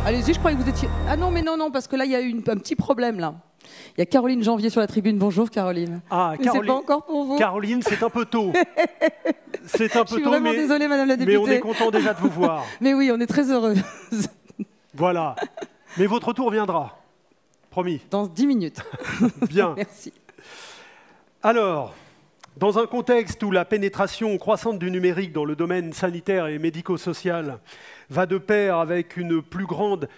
Allez-y, je croyais que vous étiez... Ah non, mais non, non, parce que là, il y a eu un petit problème, là. Il y a Caroline Janvier sur la tribune. Bonjour, Caroline. Ah, mais c'est pas encore pour vous. Caroline, c'est un peu tôt. C'est un peu je suis tôt, vraiment mais, désolée, Madame la députée. mais on est content déjà de vous voir. Mais oui, on est très heureux. Voilà. Mais votre tour viendra. Promis. Dans 10 minutes. Bien. Merci. Alors, dans un contexte où la pénétration croissante du numérique dans le domaine sanitaire et médico-social va de pair avec une plus grande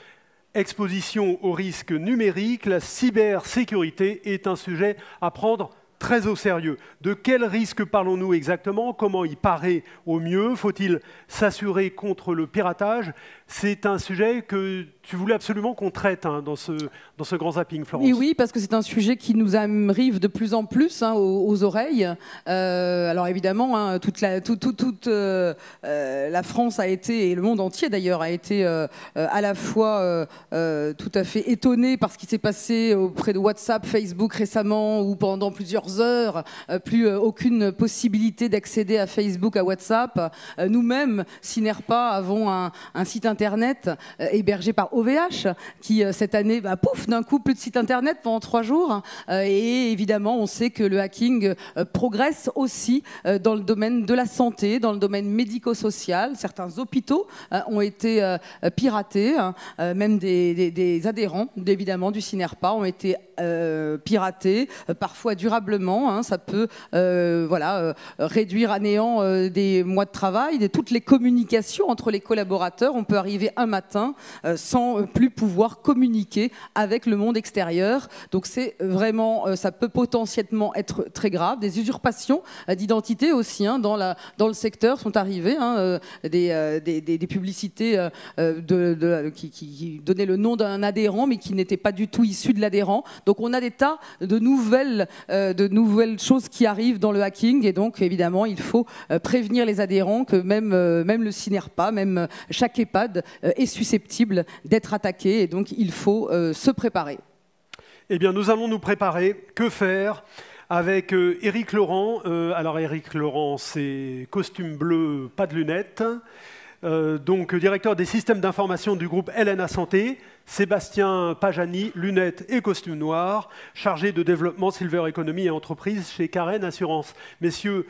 exposition aux risques numériques, la cybersécurité est un sujet à prendre très au sérieux. De quels risques parlons-nous exactement? Comment y parer au mieux? Faut-il s'assurer contre le piratage? C'est un sujet que tu voulais absolument qu'on traite dans ce grand zapping, Florence. Et oui, parce que c'est un sujet qui nous arrive de plus en plus aux oreilles. Alors évidemment, toute la France a été, et le monde entier d'ailleurs, a été à la fois tout à fait étonné par ce qui s'est passé auprès de WhatsApp, Facebook récemment, où pendant plusieurs heures, plus aucune possibilité d'accéder à Facebook, à WhatsApp. Nous-mêmes, Synerpa, avons un site internet hébergé par OVH qui cette année, pouf, d'un coup plus de site internet pendant 3 jours et évidemment on sait que le hacking progresse aussi dans le domaine de la santé, dans le domaine médico-social. Certains hôpitaux ont été piratés, même des adhérents évidemment du Synerpa ont été piratés, parfois durablement. Ça peut réduire à néant des mois de travail, toutes les communications entre les collaborateurs. On peut arriver un matin sans plus pouvoir communiquer avec le monde extérieur. Donc c'est vraiment, ça peut potentiellement être très grave. Des usurpations d'identité aussi dans le secteur sont arrivées. Des publicités qui donnaient le nom d'un adhérent mais qui n'étaient pas du tout issus de l'adhérent. Donc on a des tas de nouvelles choses qui arrivent dans le hacking et donc évidemment il faut prévenir les adhérents que même le Synerpa, même chaque EHPAD est susceptible d'être attaqué et donc il faut se préparer. Eh bien nous allons nous préparer. Que faire avec Éric Laurent. Alors Éric Laurent, c'est costume bleu, pas de lunettes. Donc directeur des systèmes d'information du groupe LNA Santé. Sébastien Pajani, lunettes et costume noir, chargé de développement Silver Economy et entreprise chez Karen Assurance. Messieurs,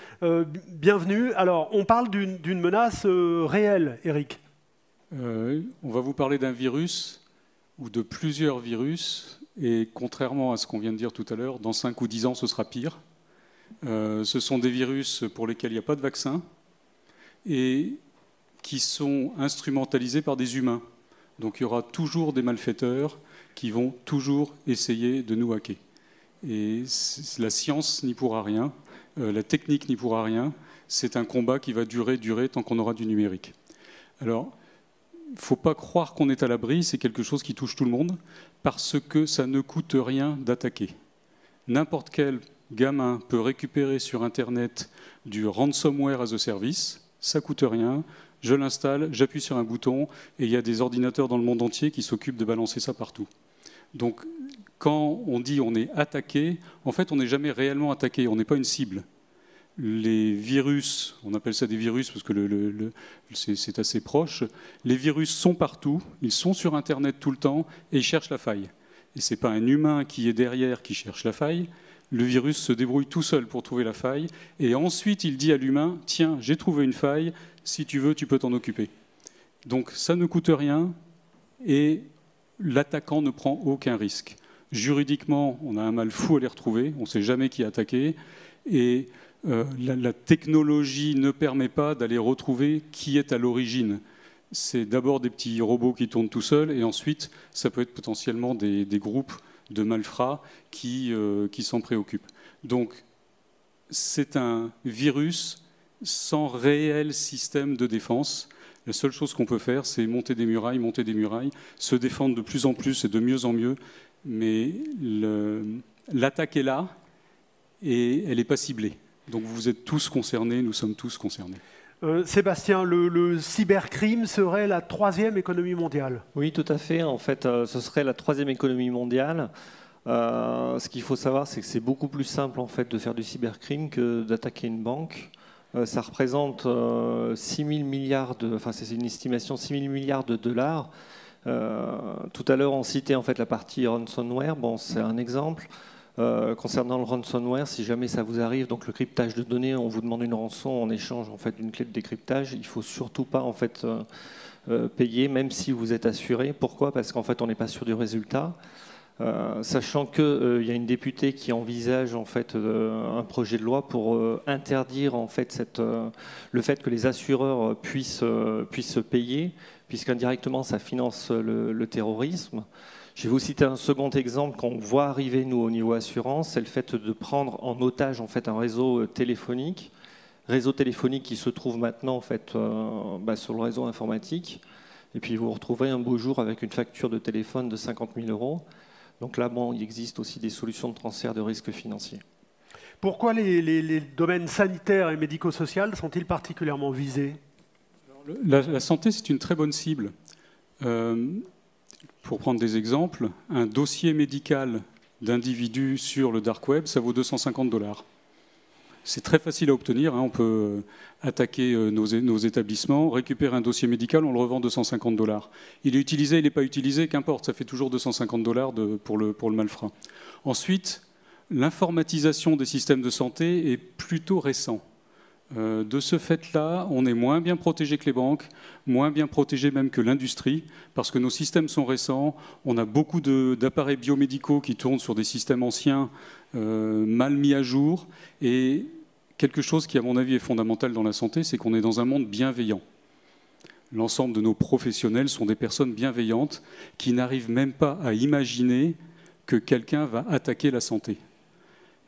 bienvenue. Alors, on parle d'une menace réelle, Éric. On va vous parler d'un virus ou de plusieurs virus. Et contrairement à ce qu'on vient de dire tout à l'heure, dans 5 ou 10 ans, ce sera pire. Ce sont des virus pour lesquels il n'y a pas de vaccin et qui sont instrumentalisés par des humains. Donc il y aura toujours des malfaiteurs qui vont toujours essayer de nous hacker. Et la science n'y pourra rien, la technique n'y pourra rien. C'est un combat qui va durer tant qu'on aura du numérique. Alors, il ne faut pas croire qu'on est à l'abri, c'est quelque chose qui touche tout le monde, parce que ça ne coûte rien d'attaquer. N'importe quel gamin peut récupérer sur Internet du ransomware as a service, ça ne coûte rien. Je l'installe, j'appuie sur un bouton et il y a des ordinateurs dans le monde entier qui s'occupent de balancer ça partout. Donc, quand on dit on est attaqué, en fait, on n'est jamais réellement attaqué, on n'est pas une cible. Les virus, on appelle ça des virus parce que c'est assez proche, les virus sont partout, ils sont sur Internet tout le temps et ils cherchent la faille. Et ce n'est pas un humain qui est derrière qui cherche la faille, le virus se débrouille tout seul pour trouver la faille et ensuite il dit à l'humain « Tiens, j'ai trouvé une faille, si tu veux, tu peux t'en occuper. » Donc ça ne coûte rien et l'attaquant ne prend aucun risque. Juridiquement, on a un mal fou à les retrouver, on ne sait jamais qui a attaqué et la technologie ne permet pas d'aller retrouver qui est à l'origine. C'est d'abord des petits robots qui tournent tout seuls et ensuite ça peut être potentiellement des groupes de malfrats qui s'en préoccupent. Donc c'est un virus sans réel système de défense. La seule chose qu'on peut faire, c'est monter des murailles, se défendre de plus en plus et de mieux en mieux, mais l'attaque est là et elle n'est pas ciblée. Donc vous êtes tous concernés, nous sommes tous concernés. Sébastien, le cybercrime serait la 3e économie mondiale. Oui, tout à fait. En fait, ce serait la 3e économie mondiale. Ce qu'il faut savoir, c'est que c'est beaucoup plus simple en fait, de faire du cybercrime que d'attaquer une banque. Ça représente 6 000 milliards c'est une estimation, 6 000 milliards de dollars. Tout à l'heure, on citait en fait la partie ransomware. Bon, c'est un exemple. Concernant le ransomware, si jamais ça vous arrive, donc le cryptage de données, on vous demande une rançon en échange en fait d'une clé de décryptage. Il faut surtout pas en fait payer, même si vous êtes assuré. Pourquoi? Parce qu'en fait, on n'est pas sûr du résultat. Sachant qu'il y a une députée qui envisage en fait un projet de loi pour interdire en fait le fait que les assureurs puissent payer, puisqu'indirectement ça finance le terrorisme. Je vais vous citer un second exemple qu'on voit arriver nous au niveau assurance, c'est le fait de prendre en otage en fait un réseau téléphonique qui se trouve maintenant en fait sur le réseau informatique, et puis vous vous retrouvez un beau jour avec une facture de téléphone de 50 000 €. Donc là, bon, il existe aussi des solutions de transfert de risques financiers. Pourquoi les domaines sanitaires et médico-social sont-ils particulièrement visés? La santé, c'est une très bonne cible. Pour prendre des exemples, un dossier médical d'individu sur le dark web, ça vaut 250 $. C'est très facile à obtenir, hein. On peut attaquer nos établissements, récupérer un dossier médical, on le revend 250 $. Il est utilisé, il n'est pas utilisé, qu'importe, ça fait toujours 250 $ pour le malfrat. Ensuite, l'informatisation des systèmes de santé est plutôt récent. De ce fait-là, on est moins bien protégé que les banques, moins bien protégé même que l'industrie, parce que nos systèmes sont récents, on a beaucoup d'appareils biomédicaux qui tournent sur des systèmes anciens, mal mis à jour, et quelque chose qui, à mon avis, est fondamental dans la santé, c'est qu'on est dans un monde bienveillant. L'ensemble de nos professionnels sont des personnes bienveillantes qui n'arrivent même pas à imaginer que quelqu'un va attaquer la santé.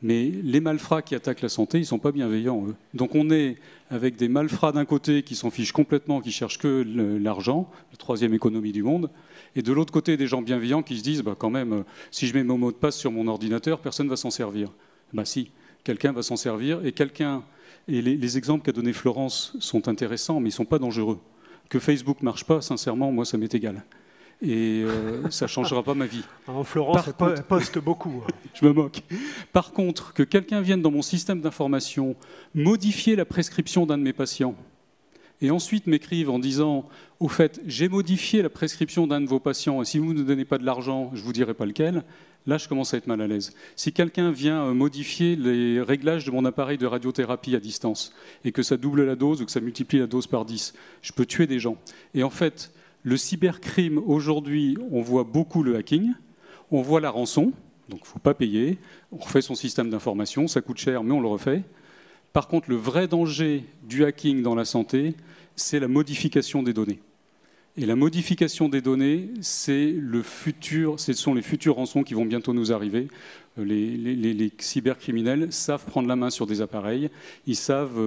Mais les malfrats qui attaquent la santé, ils ne sont pas bienveillants, eux. Donc on est avec des malfrats d'un côté qui s'en fichent complètement, qui cherchent que l'argent, la troisième économie du monde, et de l'autre côté des gens bienveillants qui se disent quand même, si je mets mon mot de passe sur mon ordinateur, personne ne va s'en servir. Si, quelqu'un va s'en servir, et les exemples qu'a donné Florence sont intéressants, mais ils ne sont pas dangereux. Que Facebook ne marche pas, sincèrement, moi ça m'est égal. Et ça ne changera pas ma vie. Alors, Florence poste beaucoup. Je me moque. Par contre, que quelqu'un vienne dans mon système d'information modifier la prescription d'un de mes patients et ensuite m'écrive en disant « Au fait, j'ai modifié la prescription d'un de vos patients et si vous ne nous donnez pas de l'argent, je ne vous dirai pas lequel », là, je commence à être mal à l'aise. Si quelqu'un vient modifier les réglages de mon appareil de radiothérapie à distance et que ça double la dose ou que ça multiplie la dose par 10, je peux tuer des gens. Et en fait, le cybercrime, aujourd'hui, on voit beaucoup le hacking, on voit la rançon, donc il ne faut pas payer, on refait son système d'information, ça coûte cher, mais on le refait. Par contre, le vrai danger du hacking dans la santé, c'est la modification des données. Et la modification des données, ce sont les futures rançons qui vont bientôt nous arriver. Les cybercriminels savent prendre la main sur des appareils. Ils savent,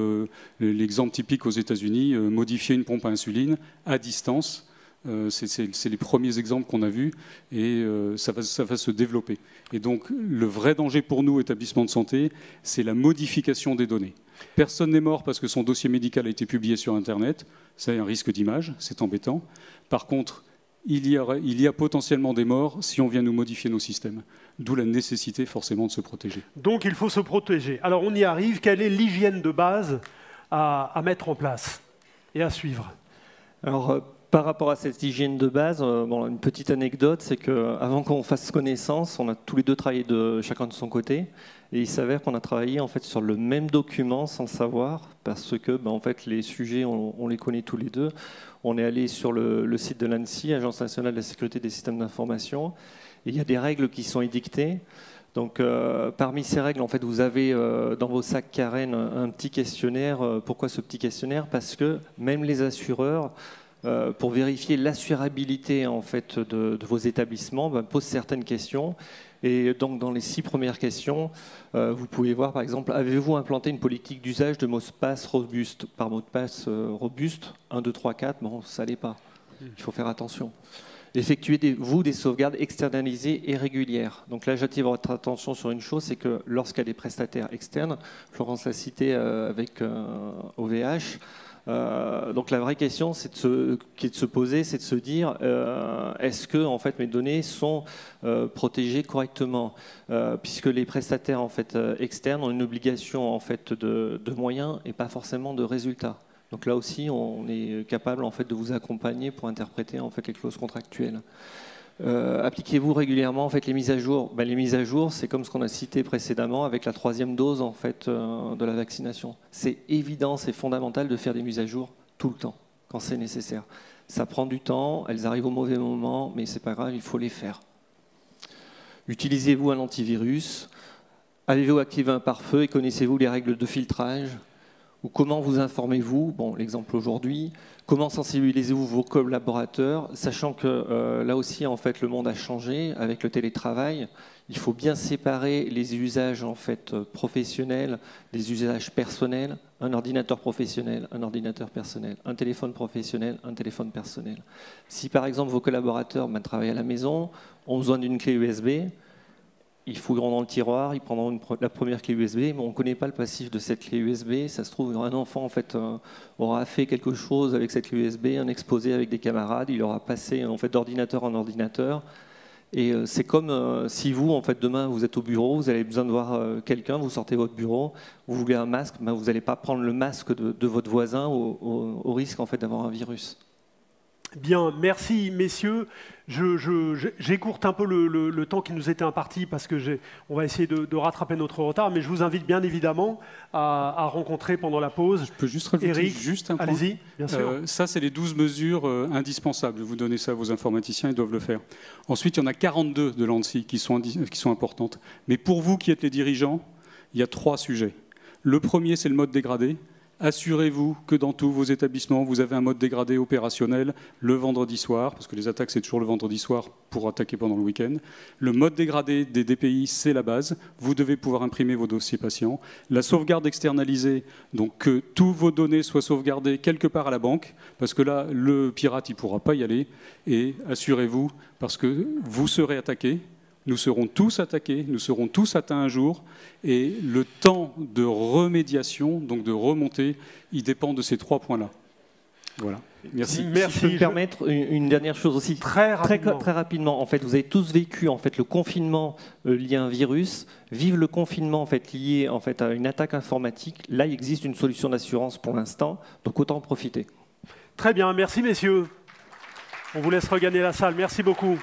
l'exemple typique aux États-Unis, modifier une pompe à insuline à distance. C'est les premiers exemples qu'on a vus et ça va se développer. Et donc, le vrai danger pour nous, établissements de santé, c'est la modification des données. Personne n'est mort parce que son dossier médical a été publié sur Internet. C'est un risque d'image, c'est embêtant. Par contre, il y a potentiellement des morts si on vient nous modifier nos systèmes. D'où la nécessité forcément de se protéger. Donc il faut se protéger. Alors on y arrive. Quelle est l'hygiène de base à mettre en place et à suivre? Alors, par rapport à cette hygiène de base, une petite anecdote, c'est qu'avant qu'on fasse connaissance, on a tous les deux travaillé chacun de son côté. Et il s'avère qu'on a travaillé en fait, sur le même document sans le savoir, parce que en fait, les sujets, on les connaît tous les deux. On est allé sur le site de l'ANSSI, Agence nationale de la sécurité des systèmes d'information, et il y a des règles qui sont édictées. Donc, parmi ces règles, en fait, vous avez dans vos sacs Karen un petit questionnaire. Pourquoi ce petit questionnaire? Parce que même les assureurs, pour vérifier l'assurabilité en fait, de vos établissements, posent certaines questions. Et donc, dans les 6 premières questions, vous pouvez voir, par exemple, avez-vous implanté une politique d'usage de mots de passe robuste? Par mot de passe robuste, 1, 2, 3, 4, bon, ça l'est pas. Il faut faire attention. Effectuez-vous des sauvegardes externalisées et régulières. Donc là, j'attire votre attention sur une chose, c'est que lorsqu'il y a des prestataires externes, Florence l'a cité avec OVH, donc la vraie question qui est de se poser, c'est de se dire est-ce que en fait, mes données sont protégées correctement, puisque les prestataires en fait, externes ont une obligation en fait, de moyens et pas forcément de résultats. Donc là aussi, on est capable en fait, de vous accompagner pour interpréter en fait, les clauses contractuelles. Appliquez-vous régulièrement en fait, les mises à jour. Les mises à jour, c'est comme ce qu'on a cité précédemment avec la 3e dose en fait, de la vaccination. C'est évident, c'est fondamental de faire des mises à jour tout le temps, quand c'est nécessaire. Ça prend du temps, elles arrivent au mauvais moment, mais c'est pas grave, il faut les faire. Utilisez-vous un antivirus? Avez-vous activé un pare-feu et connaissez-vous les règles de filtrage? Ou comment vous informez-vous? Bon, l'exemple aujourd'hui. Comment sensibilisez-vous vos collaborateurs? Sachant que là aussi, en fait, le monde a changé avec le télétravail. Il faut bien séparer les usages en fait, professionnels des usages personnels. Un ordinateur professionnel, un ordinateur personnel. Un téléphone professionnel, un téléphone personnel. Si par exemple vos collaborateurs travaillent à la maison, ont besoin d'une clé USB, ils fouilleront dans le tiroir, ils prendront la première clé USB, mais on ne connaît pas le passif de cette clé USB. Ça se trouve, un enfant en fait, aura fait quelque chose avec cette clé USB, un exposé avec des camarades, il aura passé en fait, d'ordinateur en ordinateur. Et c'est comme si vous, en fait, demain, vous êtes au bureau, vous avez besoin de voir quelqu'un, vous sortez votre bureau, vous voulez un masque, vous n'allez pas prendre le masque de votre voisin au risque en fait, d'avoir un virus. Bien, merci messieurs. J'écourte un peu le temps qui nous était imparti parce que on va essayer de rattraper notre retard, mais je vous invite bien évidemment à rencontrer pendant la pause. Je peux juste rajouter Eric, juste un point. Allez-y, bien sûr. Ça, c'est les 12 mesures indispensables. Vous donnez ça à vos informaticiens, ils doivent le faire. Ensuite, il y en a 42 de l'ANSSI qui sont importantes. Mais pour vous qui êtes les dirigeants, il y a 3 sujets. Le premier, c'est le mode dégradé. Assurez-vous que dans tous vos établissements, vous avez un mode dégradé opérationnel le vendredi soir, parce que les attaques, c'est toujours le vendredi soir pour attaquer pendant le week-end. Le mode dégradé des DPI, c'est la base. Vous devez pouvoir imprimer vos dossiers patients. La sauvegarde externalisée, donc que tous vos données soient sauvegardées quelque part à la banque, parce que là, le pirate, il ne pourra pas y aller. Et assurez-vous, parce que vous serez attaqué. Nous serons tous attaqués, nous serons tous atteints un jour, et le temps de remédiation, donc de remontée, il dépend de ces 3 points-là. Voilà. Merci. Si je peux me permettre une dernière chose aussi, très rapidement. En fait, vous avez tous vécu en fait le confinement lié à un virus. Vive le confinement en fait lié en fait à une attaque informatique. Là, il existe une solution d'assurance pour l'instant, donc autant en profiter. Très bien, merci messieurs. On vous laisse regagner la salle. Merci beaucoup.